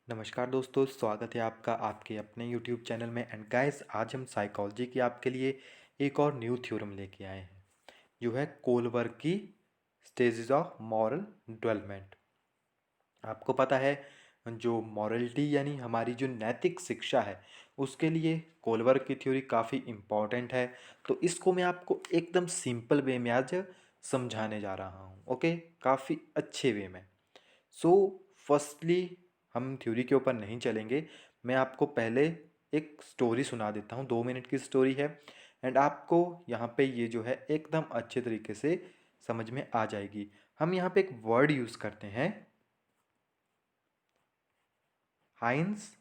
नमस्कार दोस्तों, स्वागत है आपका आपके अपने यूट्यूब चैनल में। एंड गाइस, आज हम साइकोलॉजी की आपके लिए एक और न्यू थ्योरम लेके आए हैं, जो है कोलबर्ग की स्टेजेस ऑफ मॉरल डेवलपमेंट। आपको पता है, जो मॉरलिटी यानी हमारी जो नैतिक शिक्षा है, उसके लिए कोलबर्ग की थ्योरी काफ़ी इम्पॉर्टेंट है। तो इसको मैं आपको एकदम सिंपल वे में आज समझाने जा रहा हूँ। ओके, काफ़ी अच्छे वे में। सो फर्स्टली हम थ्योरी के ऊपर नहीं चलेंगे। मैं आपको पहले एक स्टोरी सुना देता हूँ, 2 मिनट की स्टोरी है। एंड आपको यहाँ पे ये जो है एकदम अच्छे तरीके से समझ में आ जाएगी। हम यहाँ पे एक वर्ड यूज़ करते हैं, हाइंस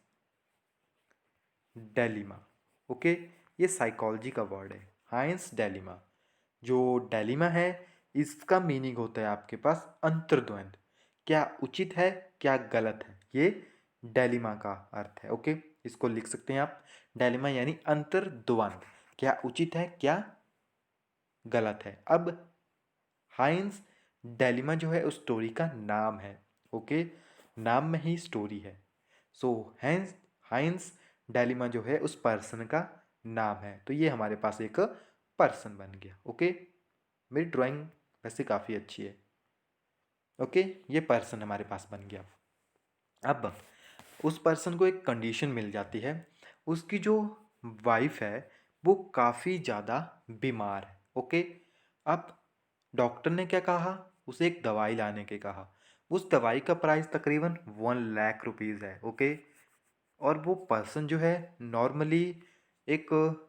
डेलिमा। ओके, ये साइकोलॉजी का वर्ड है, हाइंस डेलिमा। जो डेलिमा है, इसका मीनिंग होता है आपके पास अंतर्द्वंद। क्या उचित है, क्या गलत है, ये डेलिमा का अर्थ है। ओके, इसको लिख सकते हैं आप, डेलिमा यानी अंतर्द्वंद। क्या उचित है, क्या गलत है। अब हाइंस डेलिमा जो है उस स्टोरी का नाम है। ओके, नाम में ही स्टोरी है। सो हैंस हाइंस डेलिमा जो है उस पर्सन का नाम है। तो ये हमारे पास एक पर्सन बन गया। ओके, मेरी ड्राइंग वैसे काफ़ी अच्छी है। ओके, ये पर्सन हमारे पास बन गया। अब उस पर्सन को एक कंडीशन मिल जाती है, उसकी जो वाइफ है वो काफ़ी ज़्यादा बीमार है। ओके, अब डॉक्टर ने क्या कहा, उसे एक दवाई लाने के कहा। उस दवाई का प्राइस तकरीबन 1 लाख रुपीज़ है। ओके, और वो पर्सन जो है नॉर्मली एक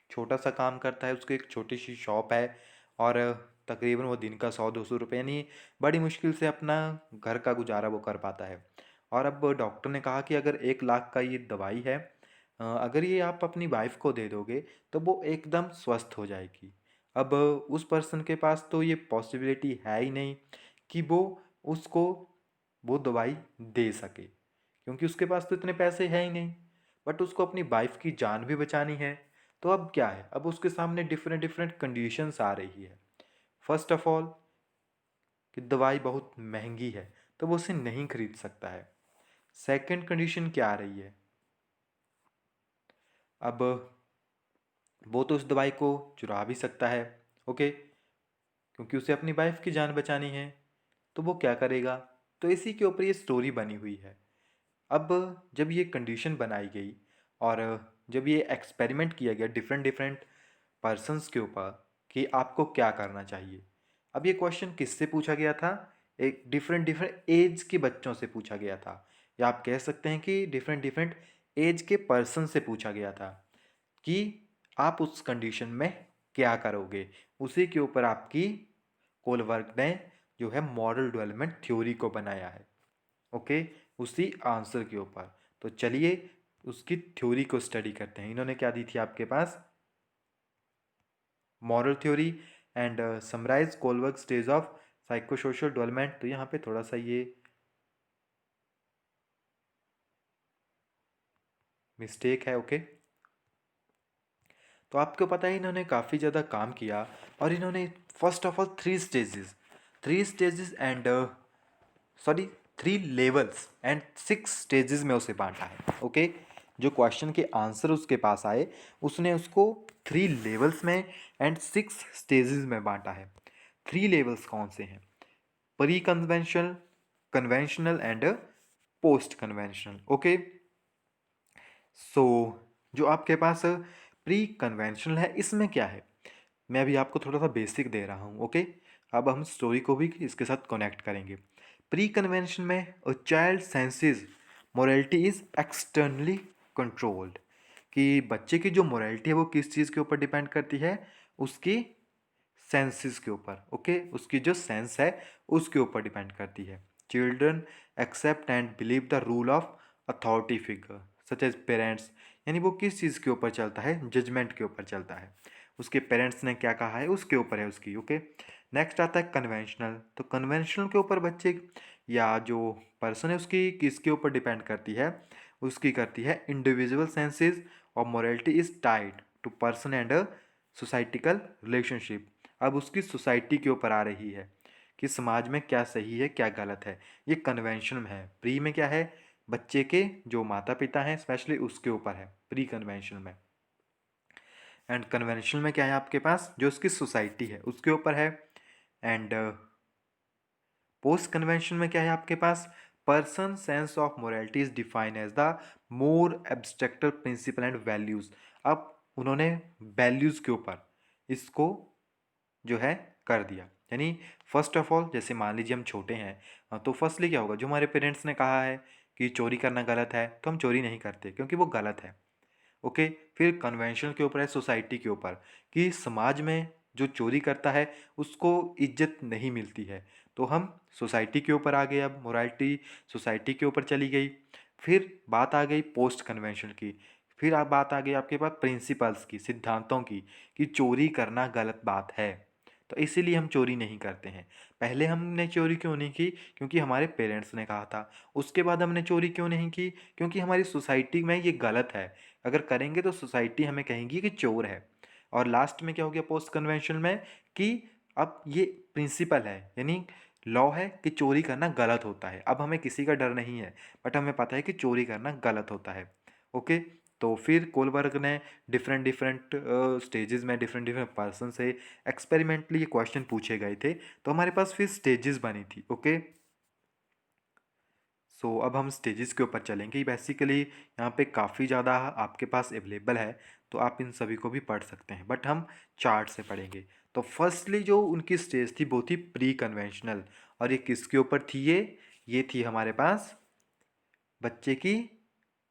छोटा सा काम करता है, उसकी एक छोटी सी शॉप है। और तकरीबन वो दिन का 100-200 रुपये यानी बड़ी मुश्किल से अपना घर का गुजारा वो कर पाता है। और अब डॉक्टर ने कहा कि अगर 1 लाख का ये दवाई है, अगर ये आप अपनी वाइफ को दे दोगे तो वो एकदम स्वस्थ हो जाएगी। अब उस पर्सन के पास तो ये पॉसिबिलिटी है ही नहीं कि वो उसको वो दवाई दे सके, क्योंकि उसके पास तो इतने पैसे हैं ही नहीं। बट उसको अपनी वाइफ की जान भी बचानी है। तो अब क्या है, अब उसके सामने डिफरेंट डिफरेंट कंडीशंस आ रही है। फर्स्ट ऑफ ऑल कि दवाई बहुत महंगी है, तो वो उसे नहीं खरीद सकता है। सेकंड कंडीशन क्या आ रही है, अब वो तो उस दवाई को चुरा भी सकता है। ओके, क्योंकि उसे अपनी वाइफ की जान बचानी है। तो वो क्या करेगा, तो इसी के ऊपर ये स्टोरी बनी हुई है। अब जब ये कंडीशन बनाई गई और जब ये एक्सपेरिमेंट किया गया डिफरेंट डिफरेंट पर्सन्स के ऊपर कि आपको क्या करना चाहिए। अब ये क्वेश्चन किससे पूछा गया था, एक डिफरेंट डिफरेंट एज के बच्चों से पूछा गया था, या आप कह सकते हैं कि डिफरेंट डिफरेंट एज के पर्सन से पूछा गया था कि आप उस कंडीशन में क्या करोगे। उसी के ऊपर आपकी कोलबर्ग ने जो है मॉरल डेवलपमेंट थ्योरी को बनाया है। ओके, उसी आंसर के ऊपर। तो चलिए उसकी थ्योरी को स्टडी करते हैं। इन्होंने क्या दी थी आपके पास, moral theory and summarize Kohlberg stage of psychosocial development. तो यहाँ पे थोड़ा सा ये मिस्टेक है। ओके, तो आपको पता है इन्होंने काफ़ी ज़्यादा काम किया। और इन्होंने first of all 3 stages and sorry 3 levels and 6 stages में उसे बांटा है। ओके, जो क्वेश्चन के आंसर उसके पास आए, उसने उसको 3 लेवल्स में एंड 6 स्टेजेस में बांटा है। 3 लेवल्स कौन से हैं, pre conventional, conventional and post conventional. Okay, so जो आपके पास प्री कन्वेंशनल है, इसमें क्या है, मैं अभी आपको थोड़ा सा बेसिक दे रहा हूँ। ओके, अब हम स्टोरी को भी इसके साथ कनेक्ट करेंगे। प्री कन्वेंशन में a child senses morality is externally controlled, कि बच्चे की जो मोरालिटी है वो किस चीज़ के ऊपर डिपेंड करती है, उसकी सेंसेस के ऊपर। ओके, उसकी जो सेंस है उसके ऊपर डिपेंड करती है। Children except and believe the rule of authority figure such as parents, यानी वो किस चीज़ के ऊपर चलता है, जजमेंट के ऊपर चलता है। उसके पेरेंट्स ने क्या कहा है उसके ऊपर है उसकी। ओके, नेक्स्ट आता है कन्वेंशनल। तो कन्वेंशनल के ऊपर बच्चे या जो पर्सन है उसकी किसके ऊपर डिपेंड करती है, उसकी करती है इंडिविजुअल सेंसेस और morality is tied to person and societical relationship. अब उसकी सोसाइटी के ऊपर आ रही है कि समाज में क्या सही है क्या गलत है। ये कन्वेंशन में है। प्री में क्या है, बच्चे के जो माता पिता हैं स्पेशली उसके ऊपर है प्री कन्वेंशनल में। एंड कन्वेंशनल में क्या है आपके पास, जो उसकी सोसाइटी है उसके ऊपर है। एंड पोस्ट कन्वेंशन में क्या है आपके पास, person sense of morality is defined as the more abstracter principle and values. अब उन्होंने वैल्यूज के ऊपर इसको जो है कर दिया। यानी फर्स्ट ऑफ ऑल जैसे मान लीजिए हम छोटे हैं, तो फर्स्टली क्या होगा, जो हमारे पेरेंट्स ने कहा है कि चोरी करना गलत है तो हम चोरी नहीं करते क्योंकि वो गलत है। ओके, फिर कन्वेंशन के ऊपर है, सोसाइटी के ऊपर, कि समाज में जो चोरी करता है उसको इज्जत नहीं मिलती है, तो हम सोसाइटी के ऊपर आ गए। अब मोरालिटी सोसाइटी के ऊपर चली गई। फिर बात आ गई पोस्ट कन्वेंशन की। फिर आप बात आ गई आपके पास प्रिंसिपल्स की, सिद्धांतों की, कि चोरी करना गलत बात है तो इसीलिए हम चोरी नहीं करते हैं। पहले हमने चोरी क्यों नहीं की, क्योंकि हमारे पेरेंट्स ने कहा था। उसके बाद हमने चोरी क्यों नहीं की, क्योंकि हमारी सोसाइटी में ये गलत है, अगर करेंगे तो सोसाइटी हमें कहेंगी कि चोर है। और लास्ट में क्या हो गया पोस्ट कन्वेंशन में, कि अब ये प्रिंसिपल है, यानी लॉ है कि चोरी करना गलत होता है। अब हमें किसी का डर नहीं है, बट हमें पता है कि चोरी करना गलत होता है। ओके, तो फिर कोलबर्ग ने डिफरेंट डिफरेंट स्टेजेस में डिफरेंट डिफरेंट पर्सन से एक्सपेरिमेंटली ये क्वेश्चन पूछे गए थे, तो हमारे पास फिर स्टेजेस बनी थी। ओके, सो अब हम स्टेजेस के ऊपर चलेंगे। बेसिकली यहाँ पे काफ़ी ज़्यादा आपके पास अवेलेबल है, तो आप इन सभी को भी पढ़ सकते हैं, बट हम चार्ट से पढ़ेंगे। तो फर्स्टली जो उनकी स्टेज थी वो थी प्री कन्वेंशनल। और ये किसके ऊपर थी, ये थी हमारे पास बच्चे की,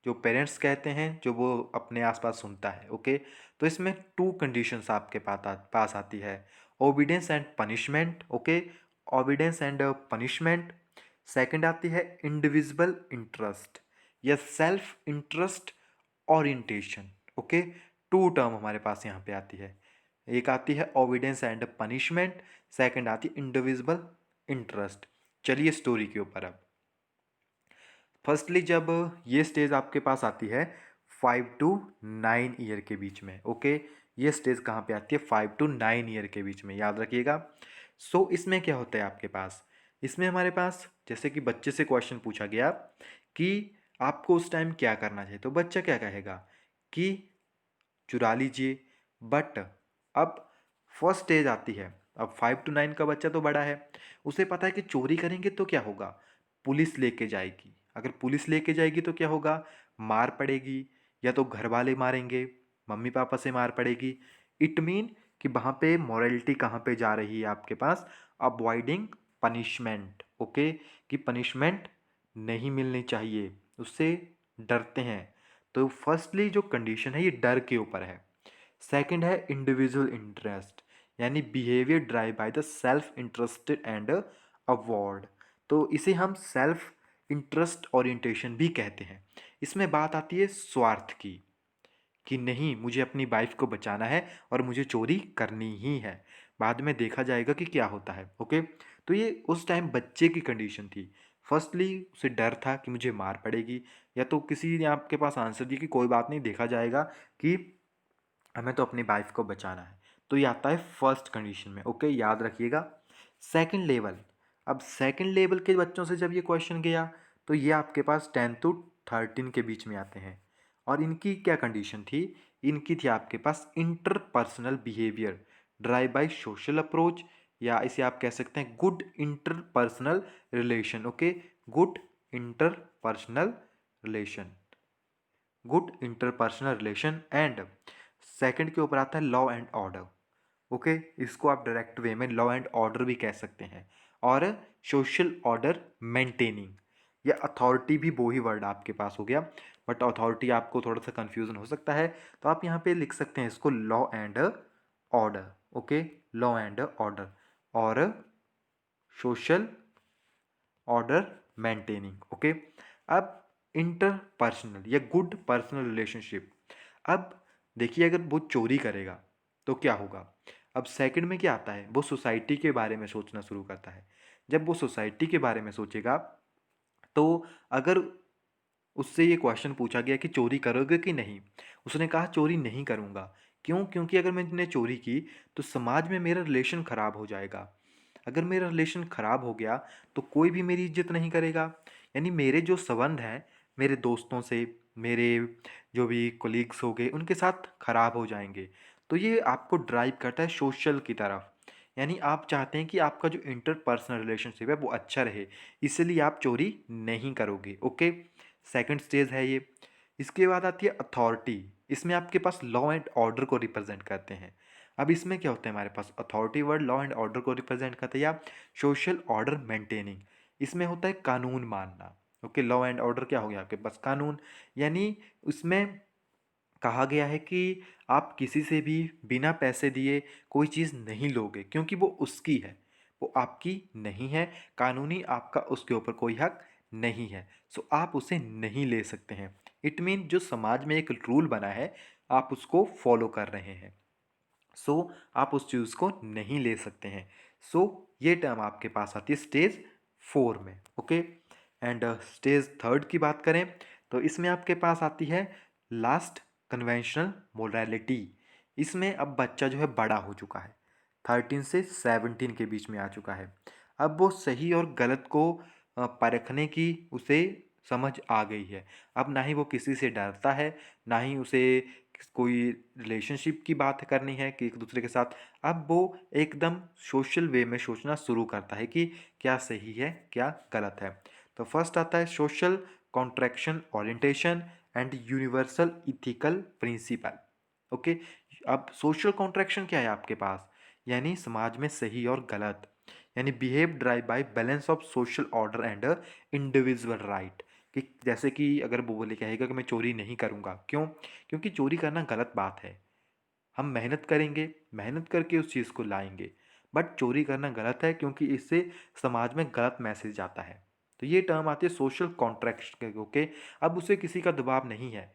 जो पेरेंट्स कहते हैं, जो वो अपने आसपास सुनता है। ओके, तो इसमें टू कंडीशंस आपके पास आती है, obedience and punishment. Okay, obedience and punishment. Second आती है इंडिविजुअल इंटरेस्ट या self interest orientation. Okay, two term हमारे पास यहाँ पे आती है। एक आती है ओबीडियंस एंड पनिशमेंट, सेकंड आती है इंडिविजुअल इंटरेस्ट। चलिए स्टोरी के ऊपर अब। फर्स्टली जब ये स्टेज आपके पास आती है 5 to 9 ईयर के बीच में। ओके, ये स्टेज कहाँ पे आती है, 5 to 9 ईयर के बीच में, याद रखिएगा। सो इसमें क्या होता है आपके पास, इसमें हमारे पास जैसे कि बच्चे से क्वेश्चन पूछा गया कि आपको उस टाइम क्या करना चाहिए, तो बच्चा क्या कहेगा कि चुरा लीजिए। बट अब फर्स्ट स्टेज आती है, अब 5 to 9 का बच्चा तो बड़ा है, उसे पता है कि चोरी करेंगे तो क्या होगा, पुलिस लेके जाएगी। अगर पुलिस लेके जाएगी तो क्या होगा, मार पड़ेगी, या तो घर वाले मारेंगे, मम्मी पापा से मार पड़ेगी। इट मीन कि वहाँ पे मॉरलिटी कहाँ पे जा रही है आपके पास, अवॉइडिंग पनिशमेंट। ओके, कि पनिशमेंट नहीं मिलनी चाहिए, उससे डरते हैं। तो फर्स्टली जो कंडीशन है ये डर के ऊपर है। सेकंड है इंडिविजुअल इंटरेस्ट, यानी behaviour drive by the self interested and award. तो इसे हम सेल्फ इंटरेस्ट ओरिएंटेशन भी कहते हैं। इसमें बात आती है स्वार्थ की, कि नहीं मुझे अपनी वाइफ को बचाना है और मुझे चोरी करनी ही है, बाद में देखा जाएगा कि क्या होता है। ओके, तो ये उस टाइम बच्चे की कंडीशन थी। फर्स्टली उसे डर था कि मुझे मार पड़ेगी, या तो किसी ने आपके पास आंसर दिया कि कोई बात नहीं, देखा जाएगा, कि हमें तो अपनी वाइफ को बचाना है। तो ये आता है फर्स्ट कंडीशन में। ओके, याद रखिएगा। सेकंड लेवल, अब सेकंड लेवल के बच्चों से जब ये क्वेश्चन गया तो ये आपके पास 10 to 13 के बीच में आते हैं। और इनकी क्या कंडीशन थी, इनकी थी आपके पास interpersonal behaviour drive by social approach, या इसे आप कह सकते हैं good interpersonal relation. Okay, good interpersonal relation, good interpersonal relation. And second के ऊपर आता है लॉ एंड ऑर्डर। ओके, इसको आप डायरेक्ट वे में लॉ एंड ऑर्डर भी कह सकते हैं। और सोशल ऑर्डर मेंटेनिंग, या अथॉरिटी भी वो ही वर्ड आपके पास हो गया, बट अथॉरिटी आपको थोड़ा सा कंफ्यूजन हो सकता है, तो आप यहाँ पे लिख सकते हैं इसको law and order. Okay, law and order और सोशल ऑर्डर मेंटेनिंग। ओके, अब इंटरपर्सनल या गुड पर्सनल रिलेशनशिप। अब देखिए अगर वो चोरी करेगा तो क्या होगा। अब सेकंड में क्या आता है, वो सोसाइटी के बारे में सोचना शुरू करता है। जब वो सोसाइटी के बारे में सोचेगा, तो अगर उससे ये क्वेश्चन पूछा गया कि चोरी करोगे कि नहीं, उसने कहा चोरी नहीं करूँगा। क्यों, क्योंकि अगर मैंने चोरी की तो समाज में मेरा रिलेशन ख़राब हो जाएगा। अगर मेरा रिलेशन ख़राब हो गया तो कोई भी मेरी इज्जत नहीं करेगा, यानी मेरे जो संबंध हैं मेरे दोस्तों से, मेरे जो भी कोलीग्स हो गए उनके साथ ख़राब हो जाएंगे। तो ये आपको ड्राइव करता है सोशल की तरफ, यानी आप चाहते हैं कि आपका जो इंटरपर्सनल रिलेशनशिप है वो अच्छा रहे, इसलिए आप चोरी नहीं करोगे। ओके, सेकंड स्टेज है ये। इसके बाद आती है अथॉरिटी। इसमें आपके पास लॉ एंड ऑर्डर को रिप्रेजेंट करते हैं। अब इसमें क्या होता है, हमारे पास authority word law and order को रिप्रेजेंट करते हैं, या सोशल ऑर्डर मेंटेनिंग। इसमें होता है कानून मानना। ओके, लॉ एंड ऑर्डर क्या हो गया आपके पास, कानून। यानी उसमें कहा गया है कि आप किसी से भी बिना पैसे दिए कोई चीज़ नहीं लोगे, क्योंकि वो उसकी है, वो आपकी नहीं है। कानूनी आपका उसके ऊपर कोई हक नहीं है, सो आप उसे नहीं ले सकते हैं। इट मीन जो समाज में एक रूल बना है आप उसको फॉलो कर रहे हैं, सो आप उस चीज़ को नहीं ले सकते हैं। सो ये टर्म आपके पास आती है स्टेज 4 में। ओके, एंड स्टेज थर्ड की बात करें तो इसमें आपके पास आती है लास्ट कन्वेंशनल मोरालिटी। इसमें अब बच्चा जो है बड़ा हो चुका है, 13 से 17 के बीच में आ चुका है। अब वो सही और गलत को परखने की उसे समझ आ गई है। अब ना ही वो किसी से डरता है, ना ही उसे कोई रिलेशनशिप की बात करनी है कि एक दूसरे के साथ। अब वो एकदम सोशल वे में सोचना शुरू करता है कि क्या सही है क्या गलत है। तो फर्स्ट आता है social contraction orientation and universal ethical principle. Okay, अब सोशल कॉन्ट्रैक्शन क्या है आपके पास, यानी समाज में सही और गलत, यानी behave drive by balance of social order and individual right. कि जैसे कि अगर वो बोले कहेगा कि मैं चोरी नहीं करूँगा, क्यों? क्योंकि चोरी करना गलत बात है। हम मेहनत करेंगे, मेहनत करके उस चीज़ को लाएंगे, बट चोरी करना गलत है क्योंकि इससे समाज में गलत मैसेज जाता है। तो ये टर्म आती है सोशल कॉन्ट्रैक्ट। ओके, अब उसे किसी का दबाव नहीं है,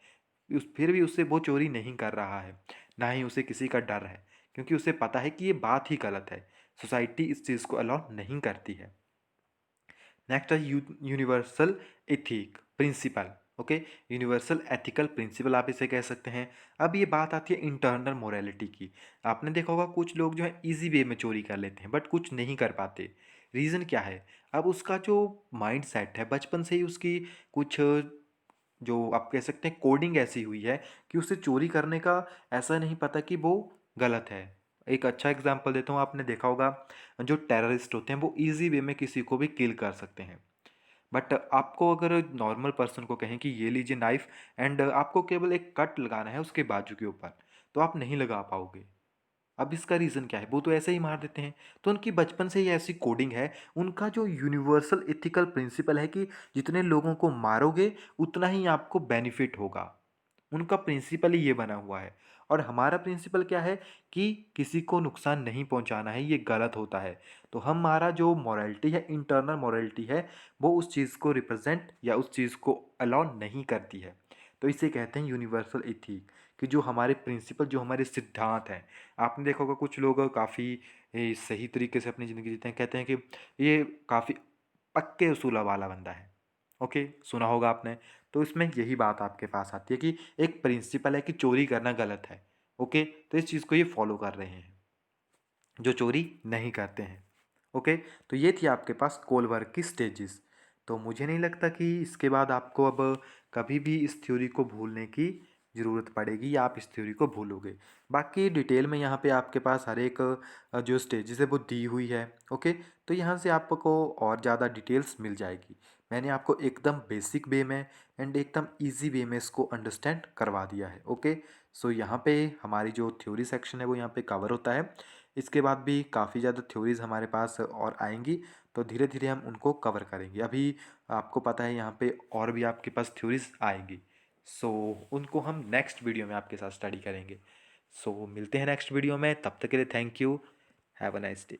फिर भी उससे वो चोरी नहीं कर रहा है, ना ही उसे किसी का डर है, क्योंकि उसे पता है कि ये बात ही गलत है, सोसाइटी इस चीज़ को अलाउ नहीं करती है। नेक्स्ट है universal ethic principle. Okay, universal ethical principle आप इसे कह सकते हैं। अब ये बात आती है इंटरनल मोरालिटी की। आपने देखा होगा कुछ लोग जो है इजी वे में चोरी कर लेते हैं बट कुछ नहीं कर पाते। रीज़न क्या है? अब उसका जो माइंड सेट है बचपन से ही उसकी कुछ जो आप कह सकते हैं कोडिंग ऐसी हुई है कि उसे चोरी करने का ऐसा नहीं पता कि वो गलत है। एक अच्छा एग्जांपल देता हूँ, आपने देखा होगा जो टेररिस्ट होते हैं वो इजी वे में किसी को भी किल कर सकते हैं, बट आपको अगर नॉर्मल पर्सन को कहें कि ये लीजिए नाइफ एंड आपको केवल एक कट लगाना है उसके बाजू के ऊपर, तो आप नहीं लगा पाओगे। अब इसका रीज़न क्या है? वो तो ऐसे ही मार देते हैं। तो उनकी बचपन से ही ऐसी कोडिंग है। उनका जो यूनिवर्सल एथिकल प्रिंसिपल है कि जितने लोगों को मारोगे उतना ही आपको बेनिफिट होगा। उनका प्रिंसिपल ही ये बना हुआ है। और हमारा प्रिंसिपल क्या है कि किसी को नुकसान नहीं पहुंचाना है, ये गलत होता है। तो हमारा जो मॉरलिटी है, इंटरनल मॉरलिटी है, वो उस चीज़ को रिप्रेजेंट या उस चीज़ को अलाउ नहीं करती है। तो इसे कहते हैं यूनिवर्सल एथिक, कि जो हमारे प्रिंसिपल, जो हमारे सिद्धांत हैं। आपने देखा होगा कुछ लोग काफ़ी सही तरीके से अपनी ज़िंदगी जीते हैं, कहते हैं कि ये काफ़ी पक्के उसूलों वाला बंदा है। ओके, सुना होगा आपने। तो इसमें यही बात आपके पास आती है कि एक प्रिंसिपल है कि चोरी करना गलत है। ओके, तो इस चीज़ को ये फॉलो कर रहे हैं जो चोरी नहीं करते हैं। ओके, तो ये थी आपके पास कोलबर्ग की स्टेजेस। तो मुझे नहीं लगता कि इसके बाद आपको अब कभी भी इस थ्योरी को भूलने की ज़रूरत पड़ेगी या आप इस थ्योरी को भूलोगे। बाकी डिटेल में यहाँ पे आपके पास हर एक जो स्टेजेस है वो दी हुई है। ओके, तो यहाँ से आपको और ज़्यादा डिटेल्स मिल जाएगी। मैंने आपको एकदम बेसिक वे में एंड एकदम इजी वे में इसको अंडरस्टैंड करवा दिया है। ओके, सो यहाँ पे हमारी जो थ्योरी सेक्शन है वो यहाँ पे कवर होता है। इसके बाद भी काफ़ी ज़्यादा थ्योरीज़ हमारे पास और आएंगी, तो धीरे धीरे हम उनको कवर करेंगे। अभी आपको पता है यहाँ पे और भी आपके पास थ्योरीज़ आएंगी, सो उनको हम नेक्स्ट वीडियो में आपके साथ स्टडी करेंगे। सो मिलते हैं नेक्स्ट वीडियो में, तब तक के लिए thank you. Have a nice day.